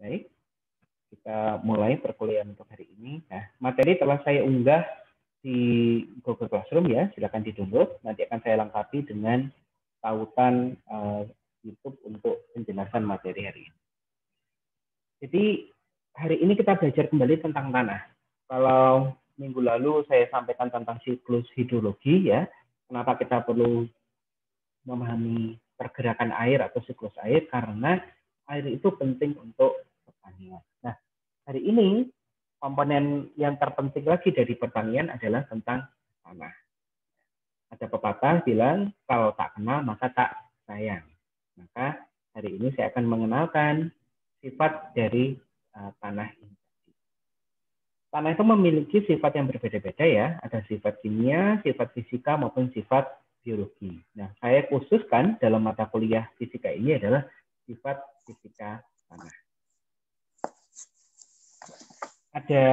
Baik, kita mulai perkuliahan untuk hari ini. Nah, materi telah saya unggah di Google Classroom ya, silakan di-download. Nanti akan saya lengkapi dengan tautan YouTube untuk penjelasan materi hari ini. Jadi hari ini kita belajar kembali tentang tanah. Kalau minggu lalu saya sampaikan tentang siklus hidrologi ya, kenapa kita perlu memahami pergerakan air atau siklus air, karena air itu penting untuk pertanian. Nah, hari ini komponen yang terpenting lagi dari pertanian adalah tentang tanah. Ada pepatah bilang, kalau tak kenal maka tak sayang. Maka hari ini saya akan mengenalkan sifat dari tanah ini. Tanah itu memiliki sifat yang berbeda-beda ya. Ada sifat kimia, sifat fisika, maupun sifat biologi. Nah, saya khususkan dalam mata kuliah fisika ini adalah sifat fisika tanah. Ada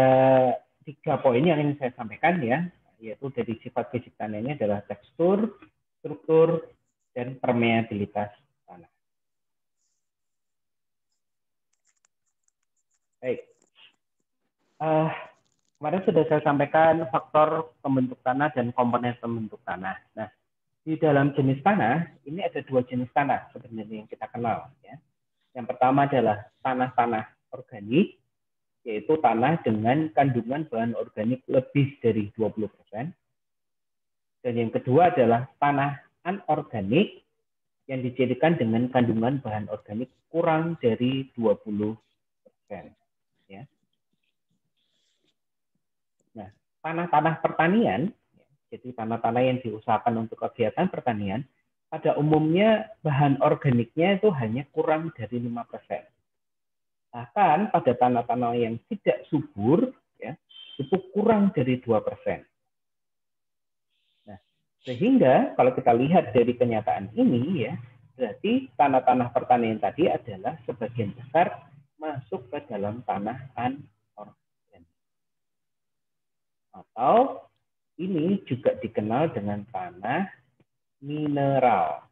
3 poin yang ingin saya sampaikan ya, yaitu dari sifat fisik tanah ini adalah tekstur, struktur, dan permeabilitas tanah. Baik. Kemarin sudah saya sampaikan faktor pembentuk tanah dan komponen pembentuk tanah. Nah, di dalam jenis tanah, ini ada 2 jenis tanah sebenarnya yang kita kenal. Ya. Yang pertama adalah tanah-tanah organik, yaitu tanah dengan kandungan bahan organik lebih dari 20%. Dan yang kedua adalah tanah anorganik, yang dijadikan dengan kandungan bahan organik kurang dari 20%. Ya. Nah, tanah-tanah pertanian, jadi tanah-tanah yang diusahakan untuk kegiatan pertanian, pada umumnya bahan organiknya itu hanya kurang dari 5%. Bahkan pada tanah-tanah yang tidak subur, ya, itu kurang dari 2%. Nah, sehingga kalau kita lihat dari kenyataan ini, ya, berarti tanah-tanah pertanian tadi adalah sebagian besar masuk ke dalam tanah anorganik. Atau ini juga dikenal dengan tanah mineral.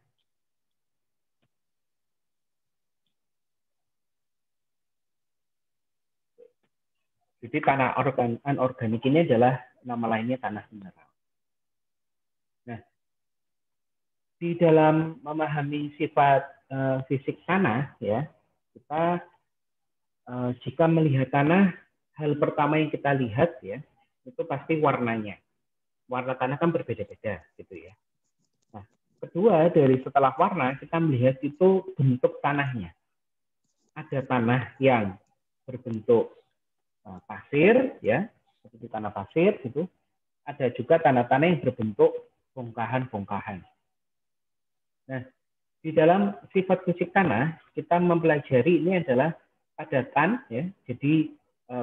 Jadi tanah anorganik ini adalah nama lainnya tanah mineral. Nah, di dalam memahami sifat fisik tanah, ya, kita jika melihat tanah, hal pertama yang kita lihat ya, itu pasti warnanya. Warna tanah kan berbeda-beda, gitu ya. Nah, kedua dari setelah warna kita melihat itu bentuk tanahnya. Ada tanah yang berbentuk pasir, ya, seperti tanah pasir, gitu. Ada juga tanah-tanah yang berbentuk bongkahan-bongkahan. Nah, di dalam sifat fisik tanah kita mempelajari ini adalah padatan, ya, jadi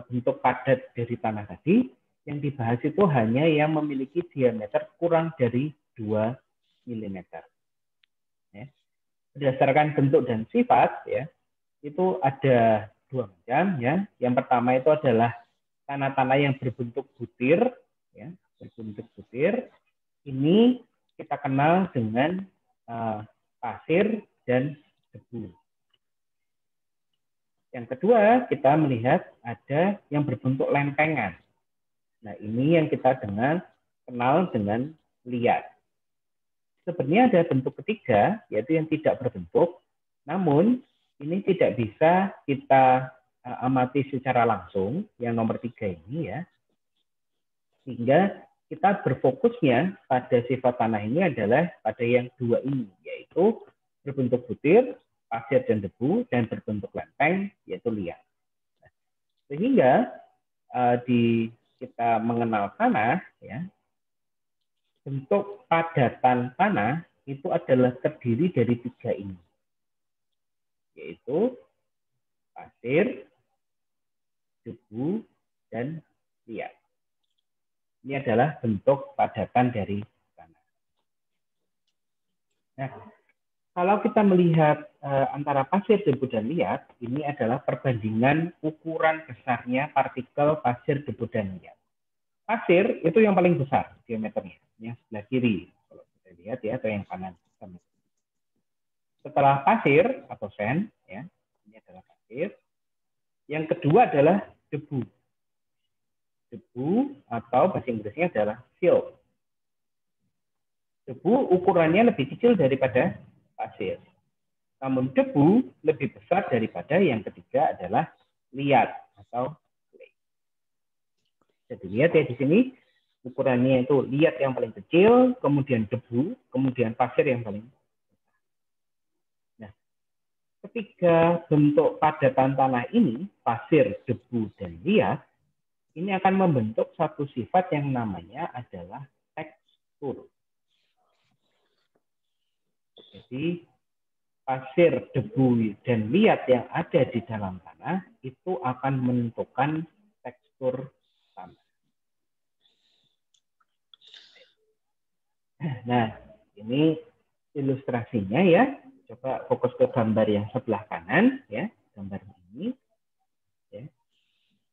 bentuk padat dari tanah tadi. Yang dibahas itu hanya yang memiliki diameter kurang dari 2 mm. Ya. Berdasarkan bentuk dan sifat, ya, itu ada 2 macam. Ya. Yang pertama itu adalah tanah-tanah yang berbentuk butir, ya, berbentuk butir. Ini kita kenal dengan pasir dan debu. Yang kedua, kita melihat ada yang berbentuk lempengan. Nah, ini yang kita kenal dengan liat. Sebenarnya ada bentuk ketiga, yaitu yang tidak berbentuk, namun ini tidak bisa kita amati secara langsung, yang nomor 3 ini ya. Sehingga kita berfokusnya pada sifat tanah ini adalah pada yang 2 ini, yaitu berbentuk butir, pasir dan debu, dan berbentuk lempeng, yaitu liat. Sehingga kita mengenal tanah, ya, bentuk padatan tanah itu adalah terdiri dari 3 ini, yaitu pasir, debu, dan liat. Ini adalah bentuk padatan dari tanah. Nah, kalau kita melihat antara pasir, debu, dan liat, ini adalah perbandingan ukuran besarnya partikel pasir, debu, dan liat. Pasir itu yang paling besar diameternya, yang sebelah kiri, kalau kita lihat ya, atau yang kanan. Setelah pasir atau sand, ya, ini adalah pasir. Yang kedua adalah debu. Debu atau bahasa Inggrisnya adalah silt. Debu ukurannya lebih kecil daripada pasir. Namun debu lebih besar daripada yang ketiga adalah liat atau clay. Jadi lihat ya di sini ukurannya itu liat yang paling kecil, kemudian debu, kemudian pasir yang paling besar. Nah, ketiga bentuk padatan tanah ini, pasir, debu, dan liat, ini akan membentuk satu sifat yang namanya adalah tekstur. Jadi pasir, debu, dan liat yang ada di dalam tanah itu akan menentukan tekstur tanah. Nah, ini ilustrasinya ya. Coba fokus ke gambar yang sebelah kanan ya, gambar ini. Ya.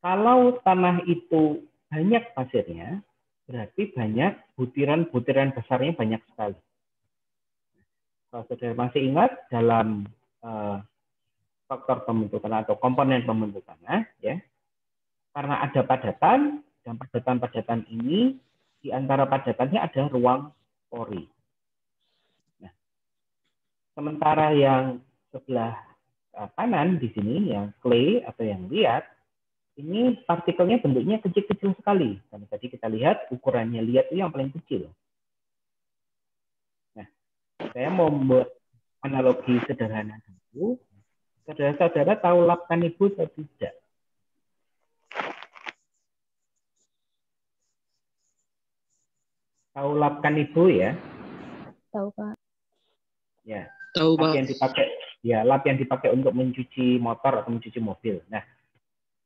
Kalau tanah itu banyak pasirnya, berarti banyak butiran-butiran besarnya banyak sekali. Kalau saudara masih ingat dalam faktor pembentukan atau komponen pembentukan tanah, ya, karena ada padatan dan padatan-padatan ini di antara padatannya ada ruang pori. Nah, sementara yang sebelah kanan di sini yang clay atau yang liat, ini partikelnya bentuknya kecil-kecil sekali. Karena tadi kita lihat ukurannya liat itu yang paling kecil. Nah, saya mau membuat analogi sederhana dulu. Saudara-saudara tahu lap Canibo atau tidak? Tahu lap Canibo ya? Tahu, Pak. Ya. Tahu, Lap Pak. yang dipakai, ya, lap yang dipakai untuk mencuci motor atau mencuci mobil. Nah,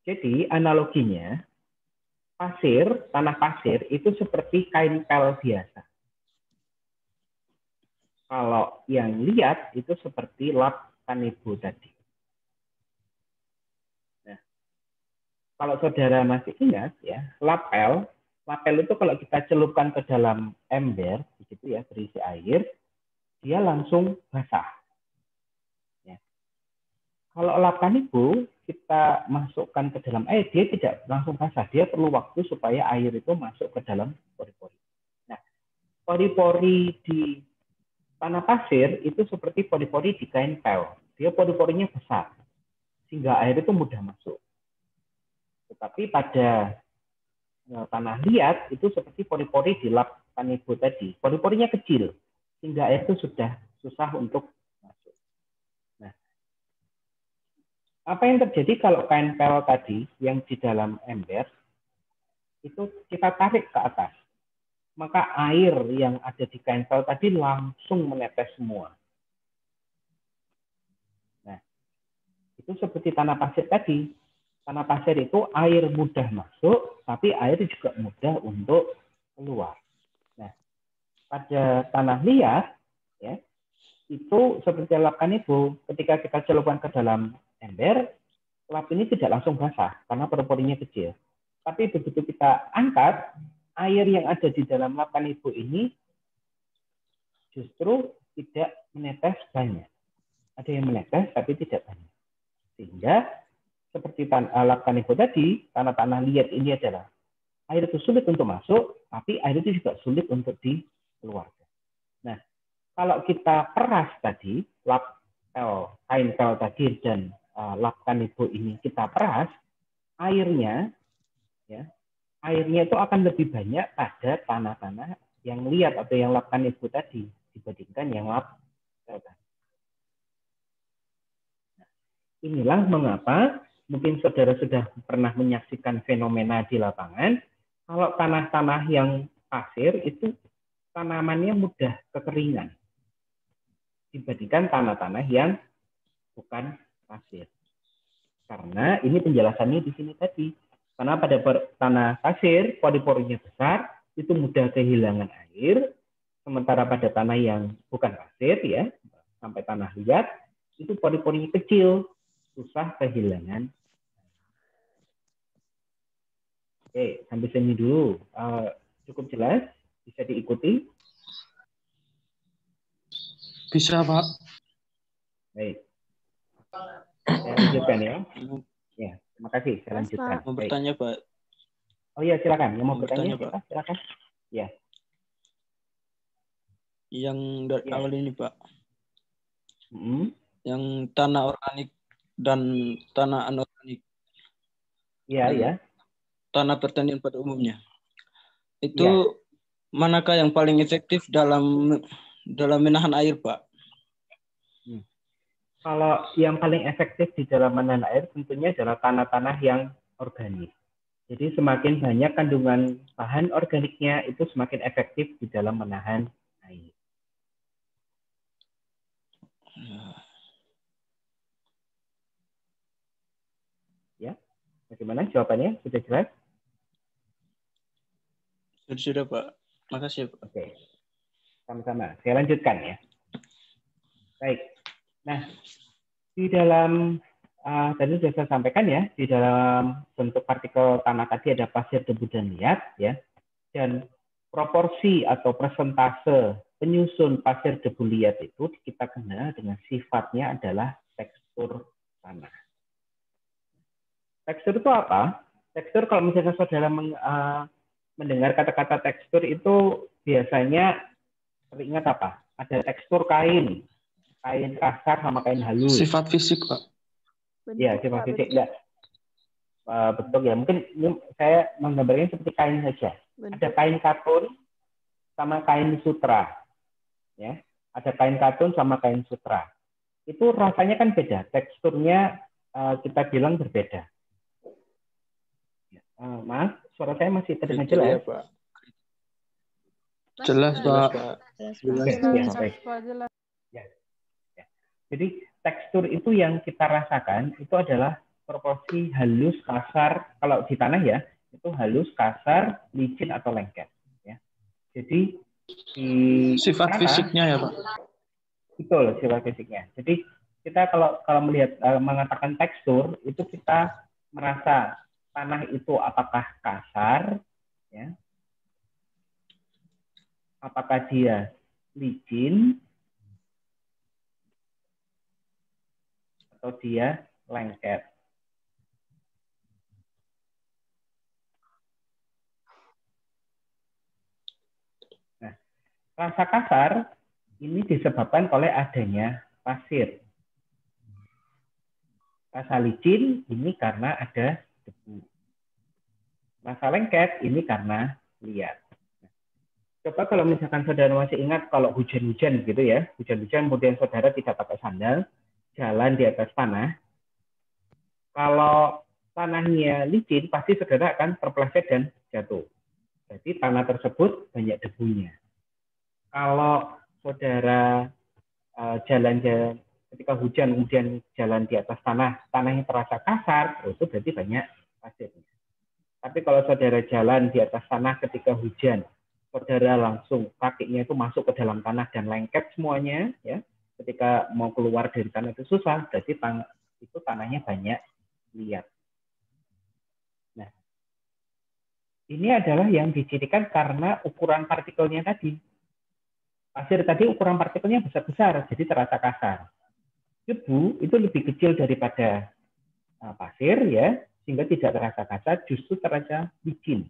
jadi analoginya pasir, tanah pasir itu seperti kain pel biasa. Kalau yang liat itu seperti lap Canibo tadi. Nah, kalau saudara masih ingat ya, lapel itu kalau kita celupkan ke dalam ember, begitu ya, berisi air, dia langsung basah. Ya. Kalau lap Canibo kita masukkan ke dalam air, dia tidak langsung basah, dia perlu waktu supaya air itu masuk ke dalam pori-pori. Nah, pori-pori di tanah pasir itu seperti pori-pori di kain pel. Dia pori-porinya besar, sehingga air itu mudah masuk. Tetapi pada tanah liat itu seperti pori-pori di lap Canibo tadi. Pori-porinya kecil, sehingga air itu sudah susah untuk masuk. Nah, apa yang terjadi kalau kain pel tadi yang di dalam ember itu kita tarik ke atas? Maka air yang ada di kain pel tadi langsung menetes semua. Nah, itu seperti tanah pasir tadi. Tanah pasir itu air mudah masuk, tapi air juga mudah untuk keluar. Nah, pada tanah liat, ya, itu seperti lap Canibo, ketika kita celupkan ke dalam ember, lap ini tidak langsung basah karena pori-porinya kecil. Tapi begitu kita angkat, air yang ada di dalam lap Canibo ini justru tidak menetes banyak. Ada yang menetes tapi tidak banyak. Sehingga seperti lap Canibo tadi, tanah-tanah liat ini adalah air itu sulit untuk masuk, tapi air itu juga sulit untuk dikeluarkan. Nah, kalau kita peras tadi, lap kain pel tadi dan lap Canibo ini kita peras, airnya itu akan lebih banyak pada tanah-tanah yang liat atau yang lap Canibo tadi dibandingkan yang lap pel tadi. Nah, inilah mengapa mungkin saudara sudah pernah menyaksikan fenomena di lapangan. Kalau tanah-tanah yang pasir itu tanamannya mudah kekeringan dibandingkan tanah-tanah yang bukan pasir. Karena ini penjelasannya di sini tadi. Karena pada tanah pasir, pori-porinya besar, itu mudah kehilangan air. Sementara pada tanah yang bukan pasir, ya, sampai tanah liat, itu pori-porinya kecil, susah kehilangan. Oke, sampai sini dulu. Cukup jelas? Bisa diikuti? Bisa, Pak. Baik. Saya lanjutkan ya. Ya. Terima kasih. Saya Mas, lanjutkan. Pak. Mau Baik. bertanya, Pak. Oh iya, silakan. Yang mau Mau bertanya, bertanya, Pak. silakan. Ya. Yang dari Ya. awal ini, Pak. Hmm. Yang tanah organik dan tanah anorganik. Iya, Dan ya. tanah pertanian pada umumnya. Itu Ya. manakah yang paling efektif dalam menahan air, Pak? Kalau yang paling efektif di dalam menahan air tentunya adalah tanah-tanah yang organik. Jadi semakin banyak kandungan bahan organiknya itu semakin efektif di dalam menahan air. Ya, bagaimana jawabannya? Sudah jelas? Sudah, Pak. Makasih, Pak. Oke, sama-sama. Saya lanjutkan ya. Baik. Nah, di dalam tadi sudah saya sampaikan ya, di dalam bentuk partikel tanah tadi ada pasir, debu, dan liat ya. Dan proporsi atau persentase penyusun pasir, debu, liat itu kita kenal dengan sifatnya adalah tekstur tanah. Tekstur itu apa? Tekstur kalau misalnya saudara mendengar kata-kata tekstur itu biasanya teringat apa? Ada tekstur kain kasar sama kain halus. Sifat fisik, Pak. Ya, sifat fisik. Enggak. Bentuk ya. Mungkin saya menggambarnya seperti kain saja. Ada kain katun sama kain sutra. Ya. Ada kain katun sama kain sutra. Itu rasanya kan beda. Teksturnya kita bilang berbeda. Maaf, suara saya masih terdengar jelas. Ya, Pak. Jelas, Pak. Jelas. Ya. Jadi tekstur itu yang kita rasakan itu adalah proporsi halus, kasar. Kalau di tanah ya, itu halus, kasar, licin atau lengket. Ya. Jadi di sifat tanah, fisiknya ya, Pak. Betul, sifat fisiknya. Jadi kita kalau melihat mengatakan tekstur itu kita merasa tanah itu apakah kasar, ya, apakah dia licin, atau dia lengket. Nah, rasa kasar ini disebabkan oleh adanya pasir. Rasa licin ini karena ada debu. Rasa lengket ini karena liat. Coba kalau misalkan saudara masih ingat kalau hujan-hujan gitu ya, hujan-hujan kemudian saudara tidak pakai sandal, jalan di atas tanah. Kalau tanahnya licin, pasti saudara akan terpeleset dan jatuh. Jadi tanah tersebut banyak debunya. Kalau saudara jalan-jalan ketika hujan kemudian jalan di atas tanah, tanahnya terasa kasar, itu berarti banyak pasirnya. Tapi kalau saudara jalan di atas tanah ketika hujan, saudara langsung kakinya itu masuk ke dalam tanah dan lengket semuanya, ya. Ketika mau keluar dari tanah itu susah, berarti itu tanahnya banyak liat. Nah, ini adalah yang dicirikan karena ukuran partikelnya tadi. Pasir tadi ukuran partikelnya besar-besar, jadi terasa kasar. Debu itu lebih kecil daripada pasir, ya, sehingga tidak terasa kasar, justru terasa licin.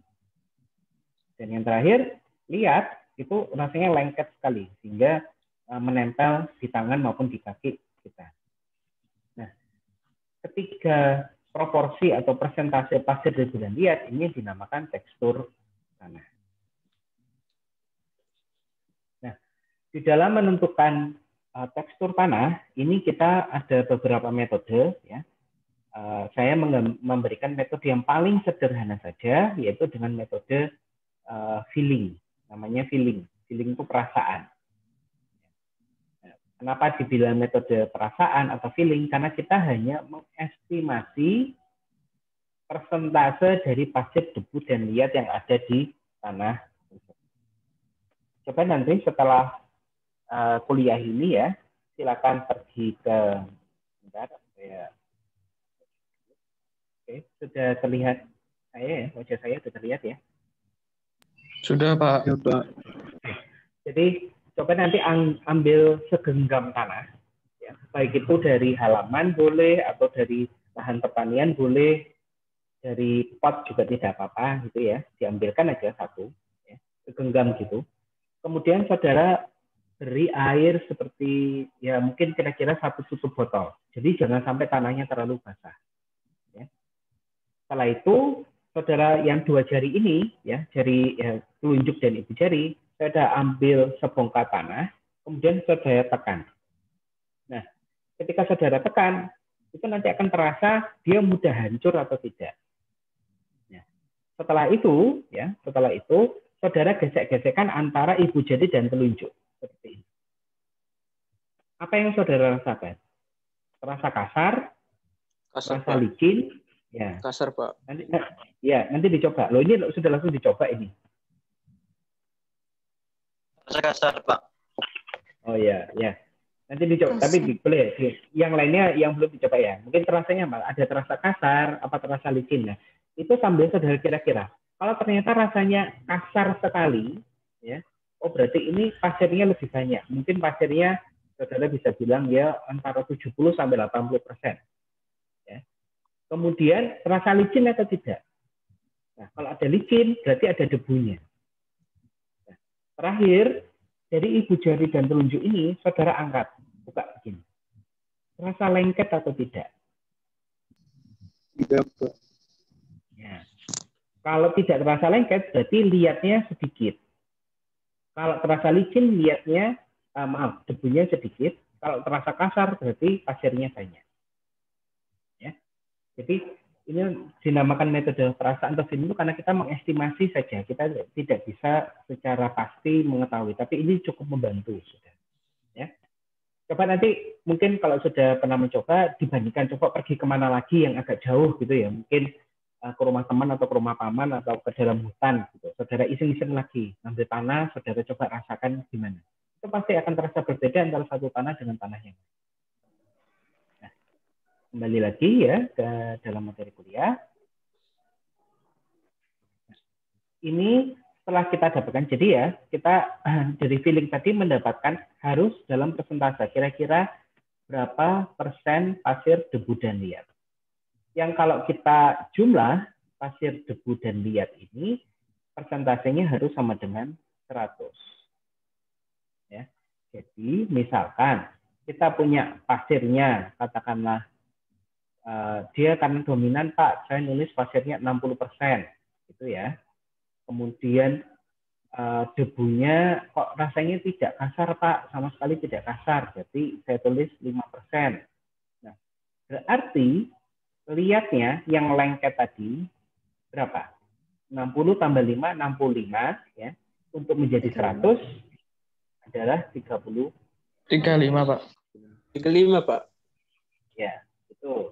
Dan yang terakhir, liat itu rasanya lengket sekali, sehingga menempel di tangan maupun di kaki kita. Nah, ketiga proporsi atau persentase pasir, debu, dan liat ini dinamakan tekstur tanah. Nah, di dalam menentukan tekstur tanah, ini kita ada beberapa metode, ya. Saya memberikan metode yang paling sederhana saja, yaitu dengan metode feeling. Namanya feeling. Feeling itu perasaan. Kenapa dibilang metode perasaan atau feeling? Karena kita hanya mengestimasi persentase dari pasir, debu, dan liat yang ada di tanah. Coba nanti setelah kuliah ini ya, silakan pergi ke Oke, sudah terlihat saya ya, wajah saya sudah terlihat ya. Sudah, Pak. Ya, Pak. Jadi coba nanti ambil segenggam tanah, ya, baik itu dari halaman boleh atau dari lahan pertanian boleh, dari pot juga tidak apa-apa gitu ya, diambilkan aja satu, ya, genggam gitu. Kemudian saudara beri air seperti ya mungkin kira-kira 1 tutup botol. Jadi jangan sampai tanahnya terlalu basah. Ya. Setelah itu saudara yang 2 jari ini ya, jari ya, telunjuk dan ibu jari, saudara ambil sebongkah tanah, kemudian saudara tekan. Nah, ketika saudara tekan, itu nanti akan terasa dia mudah hancur atau tidak. Ya. Setelah itu saudara gesek-gesekkan antara ibu jari dan telunjuk seperti ini. Apa yang saudara rasakan? Terasa kasar, terasa licin, ya. Kasar, Pak. Nanti dicoba. Loh ini sudah langsung dicoba ini. Terasa kasar, Pak. Oh ya. Nanti dicoba. Tapi boleh. Yang lainnya yang belum dicoba ya. Mungkin terasanya ada terasa kasar, apa terasa licin ya. Itu sambil saudara kira-kira. Kalau ternyata rasanya kasar sekali, ya. Oh berarti ini pasirnya lebih banyak. Mungkin pasirnya saudara bisa bilang ya antara 70 sampai 80%. Ya. Kemudian terasa licin atau tidak? Nah, kalau ada licin berarti ada debunya. Nah, terakhir dari ibu jari dan telunjuk ini saudara angkat, buka begini. Terasa lengket atau tidak? Tidak, Pak. Ya. Kalau tidak terasa lengket berarti liatnya sedikit. Kalau terasa licin liatnya debunya sedikit. Kalau terasa kasar berarti pasirnya banyak. Ya. Jadi ini dinamakan metode perasaan tersin itu karena kita mengestimasi saja, kita tidak bisa secara pasti mengetahui, tapi ini cukup membantu sudah. Ya. Coba nanti mungkin kalau sudah pernah mencoba dibandingkan coba pergi kemana lagi yang agak jauh gitu ya, mungkin ke rumah teman atau ke rumah paman atau ke dalam hutan gitu. Saudara iseng-iseng lagi ambil tanah, saudara coba rasakan gimana. Itu pasti akan terasa berbeda antara satu tanah dengan tanah yang lain. Nah, kembali lagi ya ke dalam materi kuliah. Ini setelah kita dapatkan, jadi ya kita dari feeling tadi mendapatkan harus dalam persentase kira-kira berapa persen pasir, debu, dan liat. Yang kalau kita jumlah pasir, debu, dan liat ini persentasenya harus sama dengan 100. Ya. Jadi misalkan kita punya pasirnya, katakanlah dia karena dominan Pak, saya nulis pasirnya 60%, gitu ya. Kemudian debunya kok rasanya tidak kasar Pak, sama sekali tidak kasar, jadi saya tulis 5%. Nah, berarti liatnya yang lengket tadi berapa? 60 tambah 5, 65 ya. Untuk menjadi 100 adalah 30. 35, Pak. 35, Pak. Ya, itu.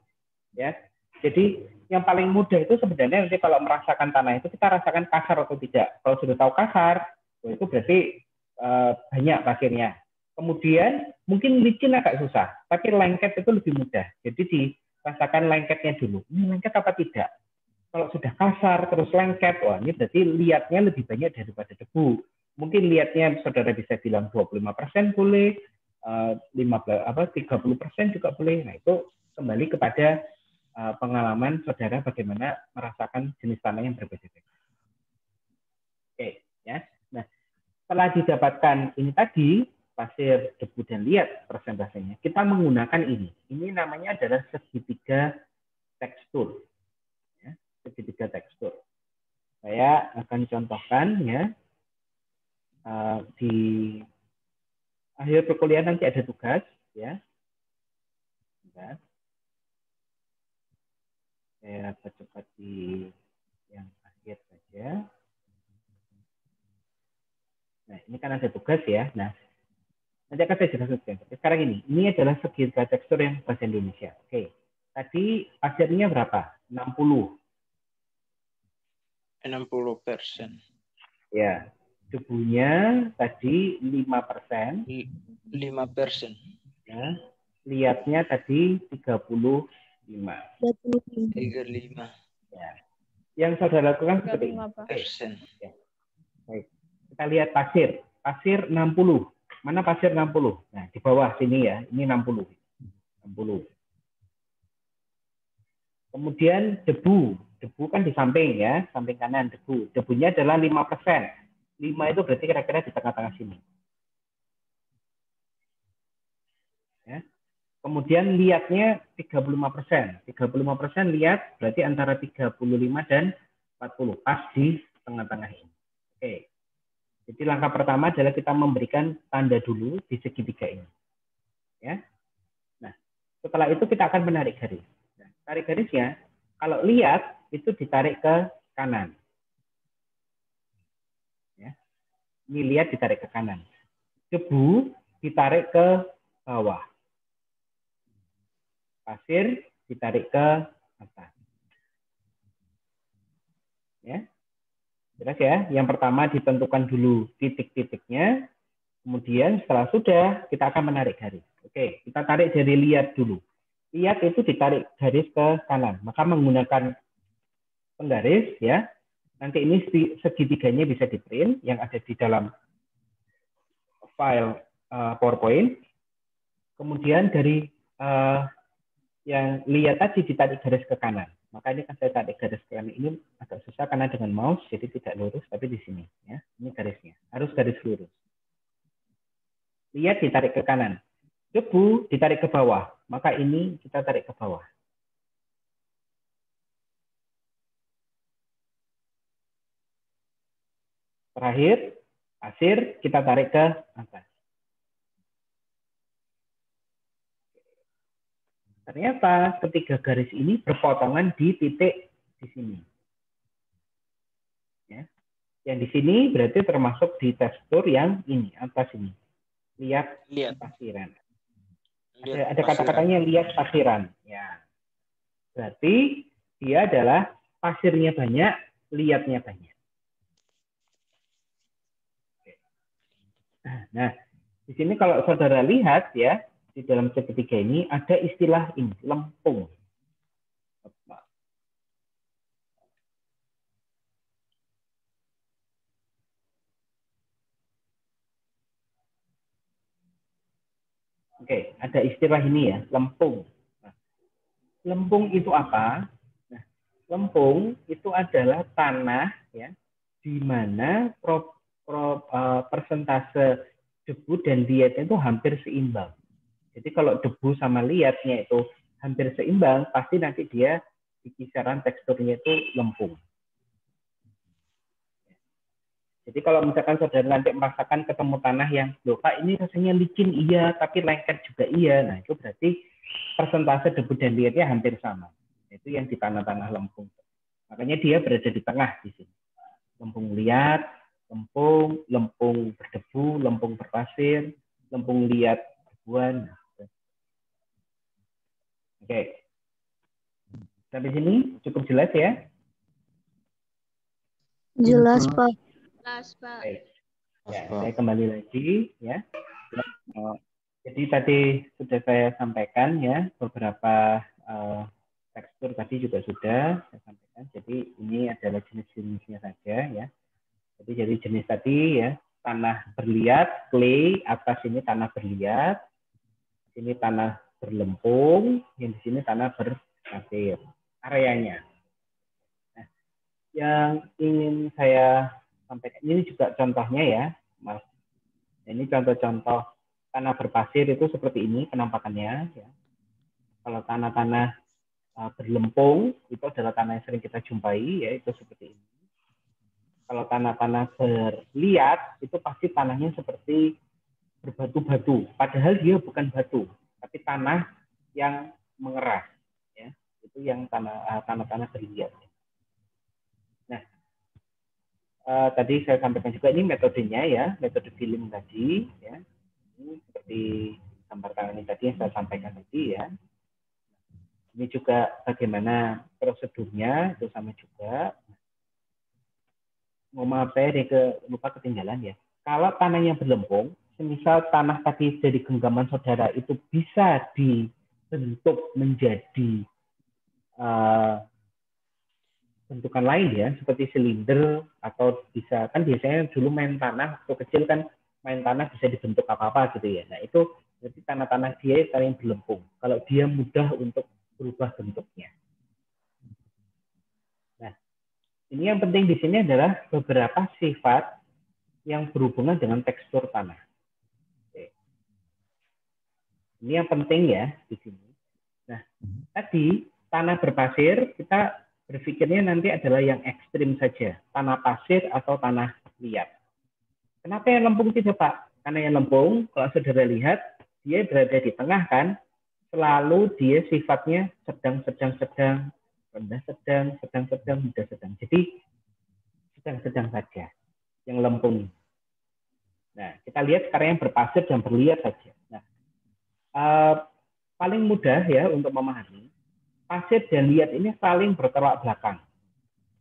Ya. Jadi yang paling mudah itu sebenarnya nanti kalau merasakan tanah itu kita rasakan kasar atau tidak. Kalau sudah tahu kasar, itu berarti banyak pasirnya. Kemudian mungkin licin agak susah, tapi lengket itu lebih mudah. Jadi dirasakan lengketnya dulu. Ini lengket apa tidak? Kalau sudah kasar terus lengket, wah ini berarti liatnya lebih banyak daripada debu. Mungkin liatnya saudara bisa bilang 25% boleh, 30% juga boleh. Nah itu kembali kepada pengalaman saudara bagaimana merasakan jenis tanah yang berbeda-beda. Oke, ya. Nah, setelah didapatkan ini tadi pasir, debu, dan liat persentasenya, kita menggunakan ini. Ini namanya adalah segitiga tekstur. Ya, segitiga tekstur. Saya akan contohkan ya di akhir perkuliahan nanti ada tugas ya. Bentar. Saya percepat di yang akhir saja. Nah, ini kan ada tugas ya. Nah, nanti akan saya jelaskan. Sekarang ini adalah segitiga tekstur yang bahasa Indonesia. Oke. Tadi pasirnya berapa? 60. 60%. Ya. Debunya tadi 5%. 5%. Ya. Liatnya tadi 35. 35. Ya. Yang saudara lakukan seperti ini. Ya. Baik. Kita lihat pasir. Pasir 60. Mana pasir 60? Nah, di bawah sini ya. Ini 60. 60. Kemudian debu. debu kan di samping ya, samping kanan debu. Debunya adalah 5%. 5 itu berarti kira-kira di tengah-tengah sini. Ya. Kemudian liatnya 35%. 35% liat berarti antara 35 dan 40. Pas di tengah-tengah ini. Oke. Jadi langkah pertama adalah kita memberikan tanda dulu di segitiga ini. Ya. Nah, setelah itu kita akan menarik garis. Nah, tarik garisnya, kalau lihat itu ditarik ke kanan. Ya. Ini lihat ditarik ke kanan. Debu ditarik ke bawah. Pasir ditarik ke atas. Ya. Jelas ya? Yang pertama ditentukan dulu titik-titiknya. Kemudian setelah sudah, kita akan menarik garis. Oke, kita tarik dari lihat dulu. Lihat itu ditarik garis ke kanan. Maka menggunakan penggaris, ya. Nanti ini segitiganya bisa di-print yang ada di dalam file PowerPoint. Kemudian dari yang lihat tadi ditarik garis ke kanan. Maka ini kan saya tarik garis ke kanan. Ini agak susah karena dengan mouse, jadi tidak lurus, tapi di sini. Ya. Ini garisnya. Harus garis lurus. Lihat ditarik ke kanan. Debu ditarik ke bawah. Maka ini kita tarik ke bawah. Terakhir, pasir kita tarik ke atas. Ternyata ketiga garis ini berpotongan di titik di sini. Ya. Yang di sini berarti termasuk di tekstur yang ini, atas ini. Lihat pasiran. Ada kata-katanya lihat pasiran. Ya. Berarti dia adalah pasirnya banyak, lihatnya banyak. Nah, di sini kalau saudara lihat ya, di dalam segitiga ini ada istilah ini, lempung. Oke, ada istilah ini ya, lempung. Nah, lempung itu apa? Nah, lempung itu adalah tanah ya, di mana persentase debu dan liatnya itu hampir seimbang. Jadi kalau debu sama liatnya itu hampir seimbang, pasti nanti dia di kisaran teksturnya itu lempung. Jadi kalau misalkan saudara nanti merasakan ketemu tanah yang, loh Pak ini rasanya licin iya, tapi lengket juga iya. Nah itu berarti persentase debu dan liatnya hampir sama. Itu yang di tanah-tanah lempung. Makanya dia berada di tengah di sini. Lempung liat, lempung berdebu, lempung berpasir, lempung liat debuan. Oke. Sampai sini cukup jelas ya? Jelas Pak. Pak. Ya, saya kembali lagi ya. Jadi tadi sudah saya sampaikan ya beberapa tekstur tadi juga sudah saya sampaikan. Jadi ini adalah jenis-jenisnya saja ya. Jadi jadi jenis tadi ya tanah berliat, clay, atas ini tanah berliat, ini tanah berlempung, yang di sini tanah berpasir. Areanya. Nah, yang ingin saya sampaikan ini juga contohnya ya, Mas. Ini contoh-contoh tanah berpasir itu seperti ini penampakannya. Ya. Kalau tanah-tanah berlempung itu adalah tanah yang sering kita jumpai, yaitu seperti ini. Kalau tanah-tanah berliat itu pasti tanahnya seperti berbatu-batu, padahal dia bukan batu, tapi tanah yang mengeras. Ya. Itu yang tanah-tanah berliat. Nah, tadi saya sampaikan juga ini metodenya ya, metode filling tadi ya. Ini seperti gambar tangan ini tadi yang saya sampaikan tadi ya. Ini juga bagaimana prosedurnya itu sama juga. Maaf saya lupa ketinggalan ya. Kalau tanahnya berlempung, semisal tanah tadi dari genggaman saudara itu bisa dibentuk menjadi bentukan lain ya, seperti silinder atau bisa kan biasanya dulu main tanah waktu kecil kan main tanah bisa dibentuk apa-apa gitu ya. Nah itu berarti tanah-tanah dia yang berlempung. Kalau dia mudah untuk berubah bentuknya. Ini yang penting di sini adalah beberapa sifat yang berhubungan dengan tekstur tanah. Oke. Ini yang penting ya di sini. Nah, tadi tanah berpasir kita berpikirnya nanti adalah yang ekstrim saja, tanah pasir atau tanah liat. Kenapa yang lempung tidak, Pak? Karena yang lempung, kalau saudara lihat, dia berada di tengah kan, selalu dia sifatnya sedang-sedang, rendah sedang, sedang-sedang, mudah sedang. Jadi sedang-sedang saja yang lempung. Nah, kita lihat sekarang yang berpasir dan berliat saja. Nah, paling mudah ya untuk memahami, pasir dan liat ini saling bertolak belakang.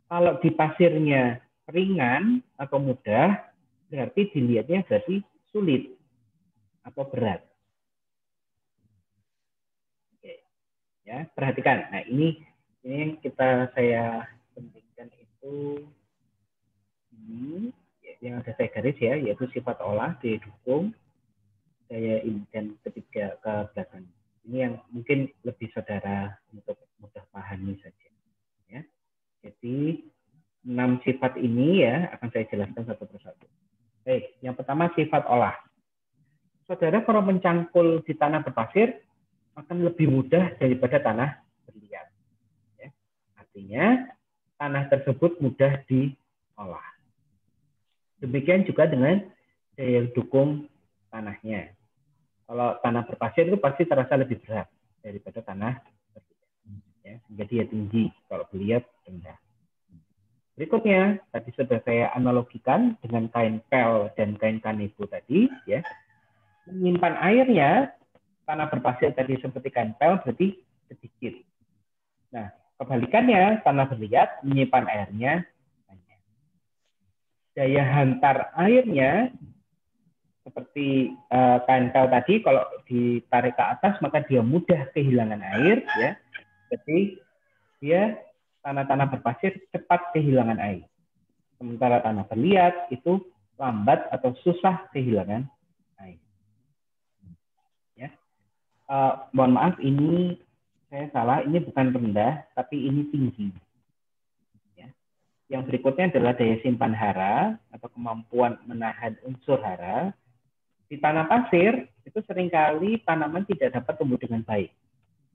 Kalau di pasirnya ringan atau mudah, berarti dilihatnya berarti sulit atau berat. Oke, ya perhatikan. Nah ini yang saya pentingkan itu ini yang ada saya garis ya, yaitu sifat olah, daya dukung, daya ini dan ketiga ke belakang. Ini yang mungkin lebih saudara untuk mudah pahami saja. Ya, jadi 6 sifat ini ya akan saya jelaskan satu persatu. Baik, yang pertama sifat olah. Saudara kalau mencangkul di tanah berpasir akan lebih mudah daripada tanah berliat. Ya. Artinya tanah tersebut mudah diolah. Demikian juga dengan daya dukung tanahnya. Kalau tanah berpasir itu pasti terasa lebih berat daripada tanah berliat. Ya, sehingga dia tinggi, kalau berliat rendah. Berikutnya, tadi sudah saya analogikan dengan kain pel dan kain kanebo tadi, ya. Menyimpan airnya, tanah berpasir tadi seperti kain pel berarti sedikit. Nah, kebalikannya, tanah berliat menyimpan airnya banyak. Daya hantar airnya seperti kain pel tadi, kalau ditarik ke atas maka dia mudah kehilangan air, ya. Jadi dia tanah-tanah berpasir cepat kehilangan air. Sementara tanah berliat itu lambat atau susah kehilangan air. Ya. Mohon maaf, ini saya salah, ini bukan rendah, tapi ini tinggi. Ya. Yang berikutnya adalah daya simpan hara atau kemampuan menahan unsur hara. Di tanah pasir itu seringkali tanaman tidak dapat tumbuh dengan baik.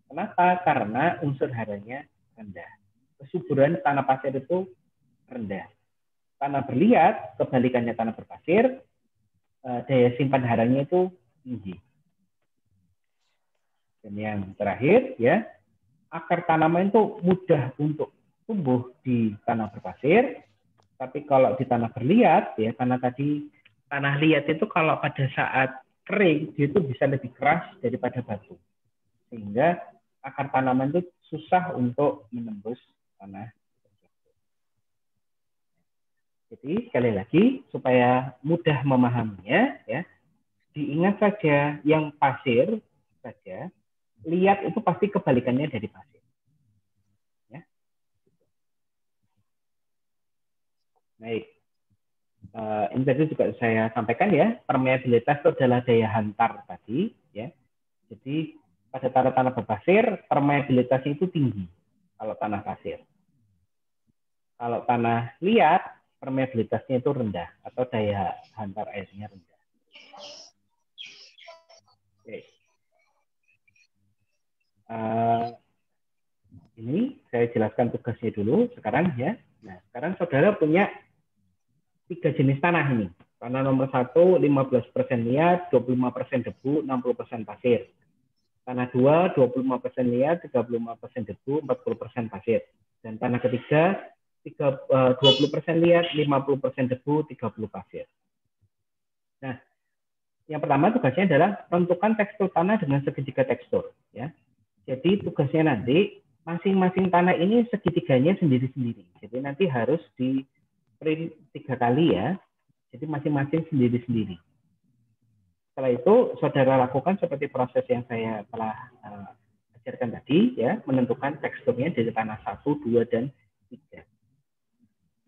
Kenapa? Karena unsur haranya rendah. Kesuburan tanah pasir itu rendah. Tanah berliat, kebalikannya tanah berpasir, daya simpan haranya itu tinggi. Dan yang terakhir, ya, akar tanaman itu mudah untuk tumbuh di tanah berpasir, tapi kalau di tanah berliat, ya, karena tadi tanah liat itu kalau pada saat kering, dia itu bisa lebih keras daripada batu. Sehingga akar tanaman itu susah untuk menembus tanah. Jadi sekali lagi supaya mudah memahaminya, ya, diingat saja yang pasir saja, liat itu pasti kebalikannya dari pasir. Ya. Baik, ini tadi juga saya sampaikan ya, permeabilitas itu adalah daya hantar tadi, ya. Jadi pada tanah-tanah berpasir permeabilitasnya itu tinggi kalau tanah pasir. Kalau tanah liat permeabilitasnya itu rendah atau daya hantar airnya rendah. Oke. Ini saya jelaskan tugasnya dulu sekarang ya. Nah, sekarang saudara punya 3 jenis tanah ini. Tanah nomor 1 15% liat, 25% debu, 60% pasir. Tanah 2 25% liat, 35% debu, 40% pasir. Dan tanah ketiga 20% liat, 50% debu, 30 pasir. Nah, yang pertama tugasnya adalah tentukan tekstur tanah dengan segitiga tekstur. Ya. Jadi tugasnya nanti masing-masing tanah ini segitiganya sendiri-sendiri. Jadi nanti harus di print 3 kali ya. Jadi masing-masing sendiri-sendiri. Setelah itu saudara lakukan seperti proses yang saya telah ajarkan tadi, ya, menentukan teksturnya dari tanah 1, 2, dan 3.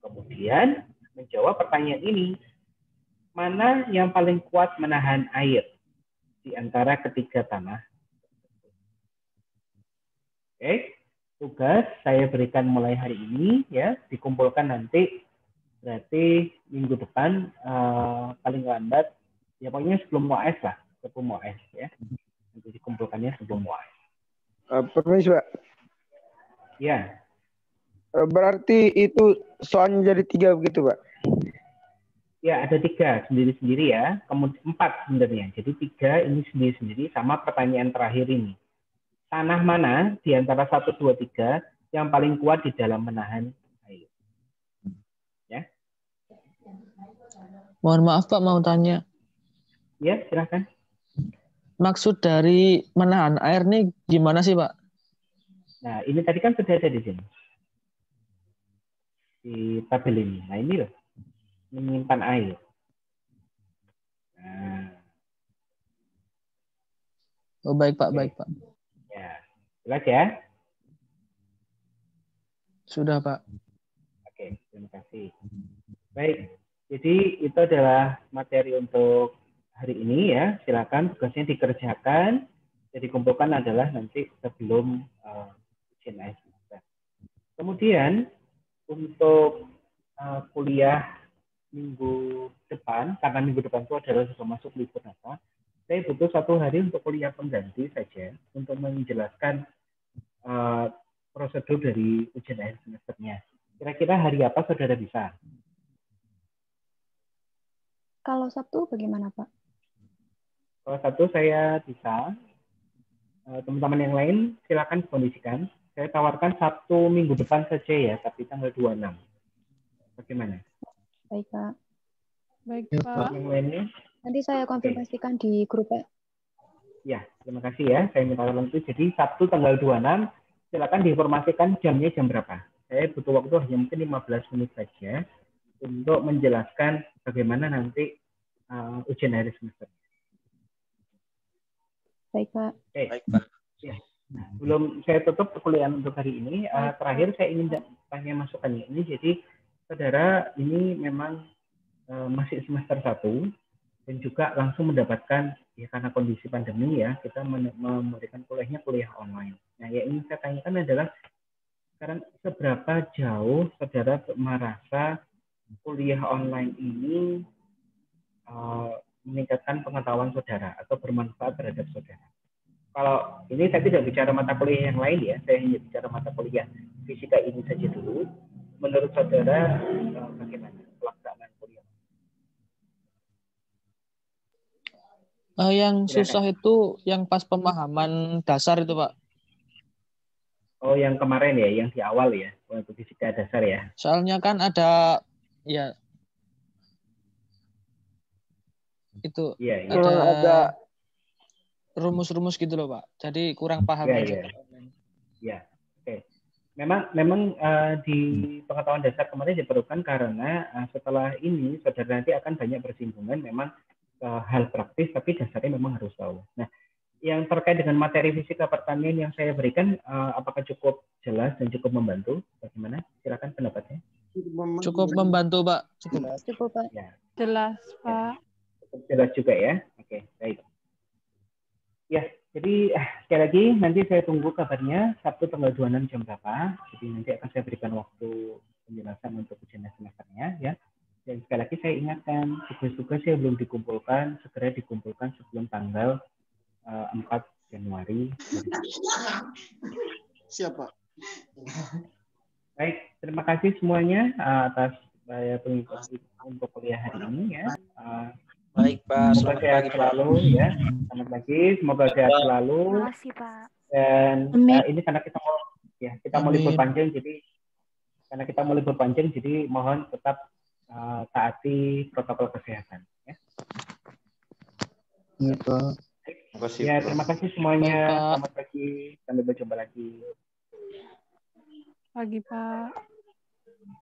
Kemudian menjawab pertanyaan ini, mana yang paling kuat menahan air di antara ketiga tanah? Oke, tugas saya berikan mulai hari ini ya, dikumpulkan nanti berarti minggu depan paling lambat ya pokoknya sebelum UAS lah, sebelum UAS ya. Nanti dikumpulkannya sebelum UAS. Permisi, Pak. Ya. Berarti itu soalnya jadi 3 begitu, Pak? Ya, ada 3 sendiri-sendiri ya. Kemudian 4 sebenarnya. Jadi 3 ini sendiri-sendiri sama pertanyaan terakhir ini. Tanah mana di antara 1, 2, 3 yang paling kuat di dalam menahan air? Ya. Mohon maaf Pak, mau tanya. Ya, silakan. Maksud dari menahan air nih gimana sih Pak? Nah, ini tadi kan sudah ada di sini. Di tabel ini. Nah, ini loh. Menyimpan air. Nah. Oh, baik Pak, baik Pak. Ya, jelas ya? Sudah Pak. Oke, terima kasih. Baik, jadi itu adalah materi untuk hari ini ya. Silakan tugasnya dikerjakan. Jadi kumpulkan adalah nanti sebelum ujian akhir semester. Kemudian untuk kuliah minggu depan, karena minggu depan itu adalah sudah masuk libur Natal, saya butuh 1 hari untuk kuliah pengganti saja untuk menjelaskan prosedur dari ujian akhir semesternya. Kira-kira hari apa saudara bisa? Kalau Sabtu bagaimana, Pak? Kalau Sabtu saya bisa. Teman-teman yang lain silakan kondisikan. Saya tawarkan Sabtu minggu depan saja ya, tapi tanggal 26. Bagaimana? Baik, Pak. Baik, Ya, Pak. Yang lainnya? Nanti saya konfirmasikan di grup, Pak. Ya, terima kasih ya. Saya minta tolong itu. Jadi Sabtu tanggal 26, silakan diinformasikan jamnya jam berapa. Saya butuh waktu hanya mungkin 15 menit saja untuk menjelaskan bagaimana nanti ujian akhir semester. Baik, Pak. Oke. Baik, Pak. Ya. Nah, belum saya tutup perkuliahan untuk hari ini. Terakhir saya ingin tanya masukannya ini. Jadi, saudara ini memang masih semester 1 dan juga langsung mendapatkan ya karena kondisi pandemi ya kita memberikan kuliah online. Nah, yang ingin saya tanyakan adalah sekarang seberapa jauh saudara merasa kuliah online ini meningkatkan pengetahuan saudara atau bermanfaat terhadap saudara. Kalau ini saya tidak bicara mata kuliah yang lain ya, saya hanya bicara mata kuliah fisika ini saja dulu. Menurut saudara bagaimana pelaksanaan kuliah? Yang susah itu yang pas pemahaman dasar itu Pak. Oh, yang kemarin ya, yang di awal ya, untuk fisika dasar ya. Soalnya kan ada ya itu ada rumus-rumus gitu loh Pak. Jadi kurang paham aja. Ya, oke. Memang di pengetahuan dasar kemarin diperlukan karena setelah ini saudara nanti akan banyak bersinggungan memang hal praktis tapi dasarnya memang harus tahu. Nah, yang terkait dengan materi fisika pertanian yang saya berikan apakah cukup jelas dan cukup membantu? Bagaimana? Silakan pendapatnya. Cukup membantu Pak. Cukup, Pak. Ya. Jelas, Pak. Cukup jelas juga ya. Oke, baik. Ya, jadi sekali lagi nanti saya tunggu kabarnya Sabtu tanggal 26 jam berapa. Jadi nanti akan saya berikan waktu penjelasan untuk ujian semesternya ya. Dan sekali lagi saya ingatkan tugas-tugas yang belum dikumpulkan segera dikumpulkan sebelum tanggal 4 Januari. Siapa? Baik, terima kasih semuanya atas pengikuti untuk kuliah hari ini ya. Baik, Pak. Semoga sehat selalu ya. Selamat pagi, semoga sehat selalu. Terima kasih, Pak. Dan ini karena kita mau libur panjang, jadi mohon tetap taati protokol kesehatan. Ya. Iya Pak. Ya, terima kasih semuanya. Selamat pagi, sampai berjumpa lagi. Pagi, Pak.